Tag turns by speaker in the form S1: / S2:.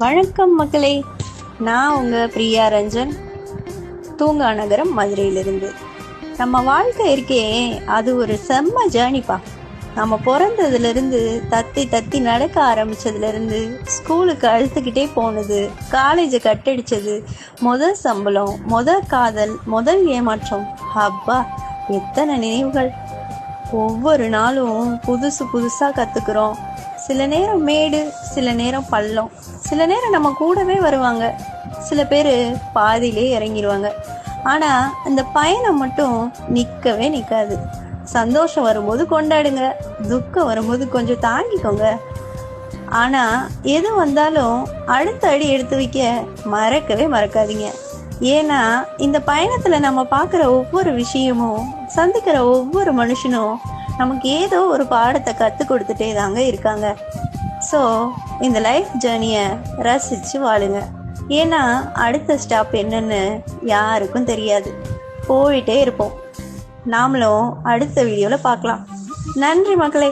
S1: வணக்கம் மக்களே, நான் உங்கள் பிரியா ரஞ்சன், தூங்கா நகரம் மதுரையிலிருந்து. நம்ம வாழ்க்கை இருக்கே, அது ஒரு செம்ம ஜேர்னிப்பா. நம்ம பிறந்ததுலேருந்து தத்தி தத்தி நடக்க ஆரம்பித்ததுலேருந்து ஸ்கூலுக்கு அழுத்துக்கிட்டே போனது, காலேஜை கட்டடிச்சது, முதல் சம்பளம், முதல் காதல், முதல் ஏமாற்றம், அப்பா எத்தனை நினைவுகள். ஒவ்வொரு நாளும் புதுசு புதுசாக கற்றுக்குறோம். சில நேரம் மேடு, சில நேரம் பள்ளம், சில நேரம் நம்ம கூடவே வருவாங்க, சில பேர் பாதியிலே இறங்கிடுவாங்க. ஆனால் இந்த பயணம் மட்டும் நிற்கவே நிற்காது. சந்தோஷம் வரும்போது கொண்டாடுங்க, துக்கம் வரும்போது கொஞ்சம் தாங்கிக்கோங்க. ஆனால் எது வந்தாலும் அடுத்த அடி எடுத்து வைக்க மறக்கவே மறக்காதீங்க. ஏன்னா இந்த பயணத்தில் நம்ம பார்க்குற ஒவ்வொரு விஷயமும், சந்திக்கிற ஒவ்வொரு மனுஷனும் நமக்கு ஏதோ ஒரு பாடத்தை கற்றுக் கொடுத்துட்டே தாங்க இருக்காங்க. ஸோ இந்த லைஃப் ஜேர்னியை ரசித்து வாழுங்க. ஏன்னா அடுத்த ஸ்டாப் என்னன்னு யாருக்கும் தெரியாது. போயிட்டே இருப்போம். நாமளும் அடுத்த வீடியோவில் பார்க்கலாம். நன்றி மக்களே.